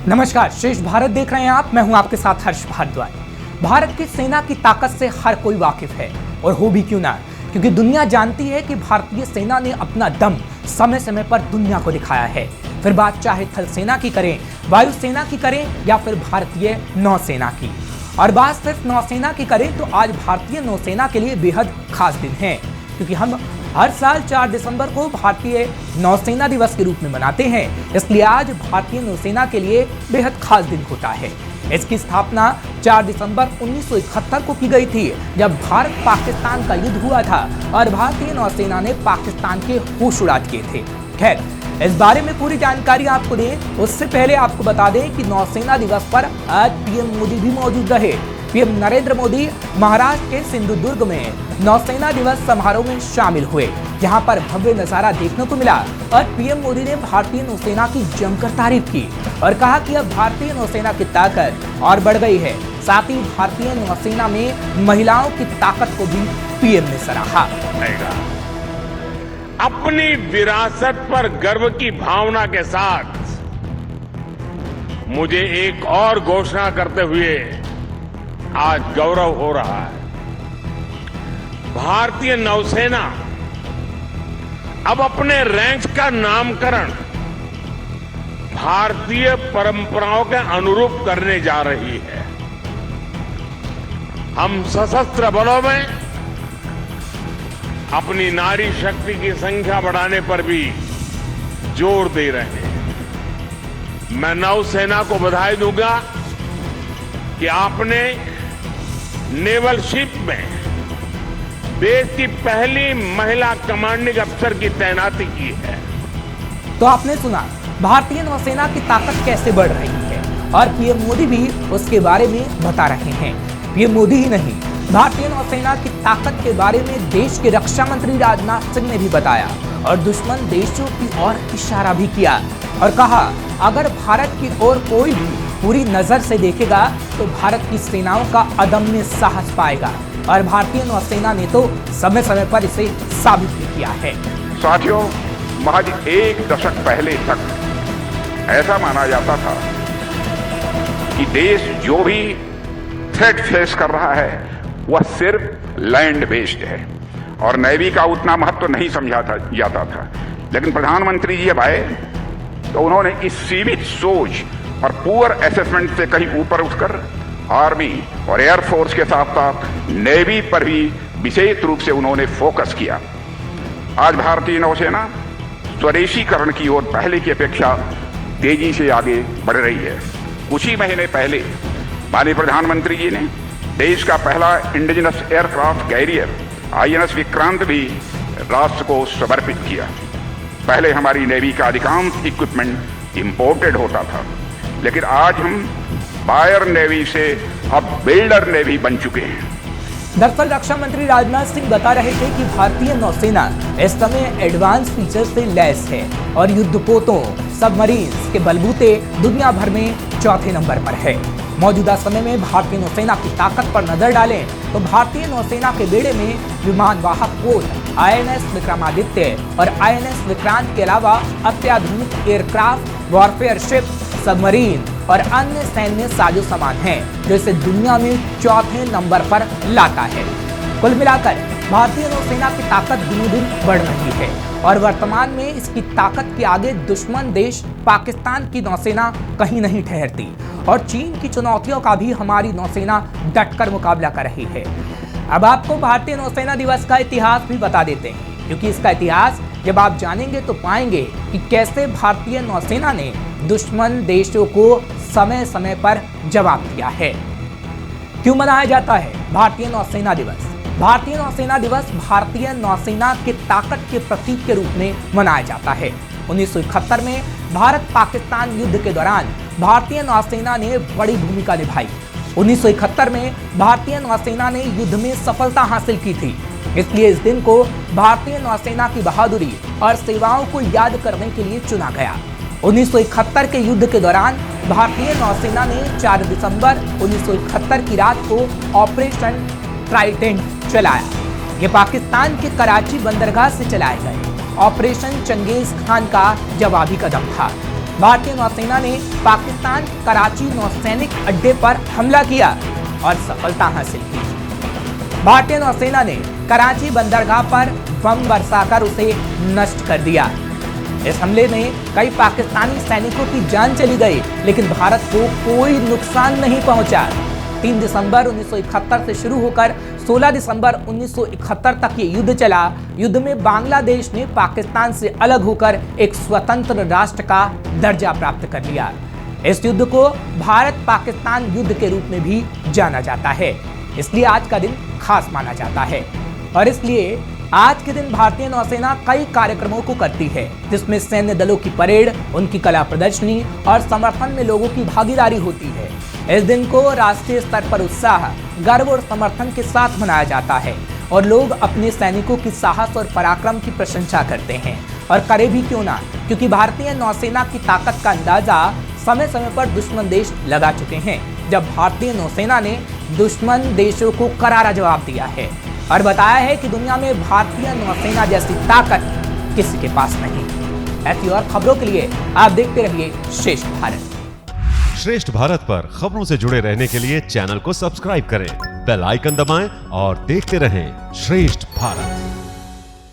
नमस्कार, शेष भारत देख रहे हैं आप। मैं हूं आपके साथ हर्ष भारद्वाज। भारत की सेना की ताकत से हर कोई वाकिफ है और हो भी क्यों ना, क्योंकि दुनिया जानती है कि भारतीय सेना ने अपना दम समय समय पर दुनिया को दिखाया है। फिर बात चाहे थल सेना की करें, वायुसेना की करें या फिर भारतीय नौसेना की। और बात सिर्फ नौसेना की करें तो आज भारतीय नौसेना के लिए बेहद खास दिन है, क्योंकि हम हर साल 4 दिसंबर को भारतीय नौसेना दिवस के रूप में मनाते हैं। इसलिए आज भारतीय नौसेना के लिए बेहद खास दिन होता है। इसकी स्थापना 4 दिसंबर 1971 को की गई थी, जब भारत पाकिस्तान का युद्ध हुआ था और भारतीय नौसेना ने पाकिस्तान के होश उड़ा दिए थे। खैर, इस बारे में पूरी जानकारी आपको दें उससे पहले आपको बता दें कि नौसेना दिवस पर आज पीएम मोदी भी मौजूद रहे। पीएम नरेंद्र मोदी महाराष्ट्र के सिंधुदुर्ग में नौसेना दिवस समारोह में शामिल हुए, जहां पर भव्य नजारा देखने को मिला। और पीएम मोदी ने भारतीय नौसेना की जमकर तारीफ की और कहा कि अब भारतीय नौसेना की ताकत और बढ़ गई है। साथ ही भारतीय नौसेना में महिलाओं की ताकत को भी पीएम ने सराहा। अपनी विरासत पर गर्व की भावना के साथ मुझे एक और घोषणा करते हुए आज गौरव हो रहा है। भारतीय नौसेना अब अपने रैंक का नामकरण भारतीय परंपराओं के अनुरूप करने जा रही है। हम सशस्त्र बलों में अपनी नारी शक्ति की संख्या बढ़ाने पर भी जोर दे रहे हैं। मैं नौसेना को बधाई दूंगा कि आपने नेवल शिप में देश की पहली महिला कमांडिंग अफसर की तैनाती की है। तो आपने सुना भारतीय नौसेना की ताकत कैसे बढ़ रही है, और पीएम मोदी भी उसके बारे में बता रहे हैं। पीएम मोदी ही नहीं, भारतीय नौसेना की ताकत के बारे में देश के रक्षा मंत्री राजनाथ सिंह ने भी बताया और दुश्मन देशों की ओर इशारा भी किया और कहा, अगर भारत की ओर कोई भी पूरी नजर से देखेगा तो भारत की सेनाओं का अदम्य साहस पाएगा। और भारतीय नौसेना ने तो समय समय पर इसे साबित भी किया है। साथियों, महज एक दशक पहले तक ऐसा माना जाता था कि देश जो भी थ्रेट फेस कर रहा है वह सिर्फ लैंड बेस्ड है और नेवी का उतना महत्व नहीं समझा जाता था। लेकिन प्रधानमंत्री जी अब आए तो उन्होंने इस सीमित सोच और पुअर असेसमेंट से कहीं ऊपर उठकर आर्मी और एयरफोर्स के साथ साथ नेवी पर भी विशेष रूप से उन्होंने फोकस किया। आज भारतीय नौसेना स्वदेशीकरण की ओर पहले की अपेक्षा तेजी से आगे बढ़ रही है। कुछ ही महीने पहले माननीय प्रधानमंत्री जी ने देश का पहला indigenous aircraft carrier INS Vikrant भी राष्ट्र को समर्पित किया। पहले हमारी नेवी का अधिकांश इक्विपमेंट इंपोर्टेड होता था, लेकिन आज हम बायर नेवी से अब बिल्डर नेवी बन चुके हैं। दरअसल रक्षा मंत्री राजनाथ सिंह बता रहे थे कि भारतीय नौसेना इस समय एडवांस फीचर से लैस है और युद्धपोतों, सबमरीन्स के बलबूते दुनिया भर में चौथे नंबर पर है। मौजूदा समय में भारतीय नौसेना की ताकत पर नजर डालें तो भारतीय नौसेना के बेड़े में विमान वाहक पोत INS विक्रमादित्य और INS विक्रांत के अलावा अत्याधुनिक एयरक्राफ्ट, वॉरफेयर शिप, सबमरीन और अन्य सैन्य साजो सामान हैं, जो इसे दुनिया में चौथे नंबर पर लाता है। कुल मिलाकर भारतीय नौसेना की ताकत दिनों दिन बढ़ रही है और वर्तमान में इसकी ताकत के आगे दुश्मन देश पाकिस्तान की नौसेना कहीं नहीं ठहरती और चीन की चुनौतियों का भी हमारी नौसेना डटकर मुकाबला कर रही है। अब आपको भारतीय नौसेना दिवस का इतिहास भी बता देते हैं, क्योंकि इसका इतिहास जब आप जानेंगे तो पाएंगे कि कैसे भारतीय नौसेना ने दुश्मन देशों को समय समय पर जवाब दिया है। क्यों मनाया जाता है भारतीय नौसेना दिवस? भारतीय नौसेना दिवस भारतीय नौसेना की ताकत के प्रतीक के रूप में मनाया जाता है। 1971 में भारत पाकिस्तान युद्ध के दौरान भारतीय नौसेना ने बड़ी भूमिका निभाई। 1971 में भारतीय नौसेना ने युद्ध में सफलता हासिल की थी, इसलिए इस दिन को भारतीय नौसेना की बहादुरी और सेवाओं को याद करने के लिए चुना गया। 1971 के युद्ध के दौरान भारतीय नौसेना ने 4 दिसंबर 1971 की रात को ऑपरेशन ट्राइडेंट चलाया। ये पाकिस्तान के कराची बंदरगाह से चलाए गए ऑपरेशन चंगेज खान का जवाबी कदम था। भारतीय नौसेना ने पाकिस्तान कराची नौसैनिक अड्डे पर हमला किया और सफलता हासिल की। भारतीय नौसेना ने कराची बंदरगाह पर बम बरसाकर उसे नष्ट कर दिया। इस हमले में कई पाकिस्तानी सैनिकों की जान चली गई, लेकिन भारत को कोई नुकसान नहीं पहुंचा। 3 दिसंबर 1971 से शुरू होकर 16 दिसंबर 1971 तक ये युद्ध चला। युद्ध में बांग्लादेश ने पाकिस्तान से अलग होकर एक स्वतंत्र राष्ट्र का दर्जा प्राप्त कर लिया। इस युद्ध को भारत पाकिस्तान युद्ध के रूप में भी जाना जाता है, इसलिए आज का दिन खास माना जाता है। और इसलिए आज के दिन भारतीय नौसेना कई कार्यक्रमों को करती है, जिसमें सैन्य दलों की परेड, उनकी कला प्रदर्शनी और समर्थन में लोगों की भागीदारी होती है। इस दिन को राष्ट्रीय स्तर पर उत्साह, गर्व और समर्थन के साथ मनाया जाता है और लोग अपने सैनिकों की साहस और पराक्रम की प्रशंसा करते हैं। और करे भी क्यों ना, क्योंकि भारतीय नौसेना की ताकत का अंदाजा समय समय पर दुश्मन देश लगा चुके हैं, जब भारतीय नौसेना ने दुश्मन देशों को करारा जवाब दिया है और बताया है कि दुनिया में भारतीय नौसेना जैसी ताकत किसी के पास नहीं। ऐसी और खबरों के लिए आप देखते रहिए श्रेष्ठ भारत। श्रेष्ठ भारत पर खबरों से जुड़े रहने के लिए चैनल को सब्सक्राइब करें, बेल आइकन दबाएं और देखते रहें श्रेष्ठ भारत।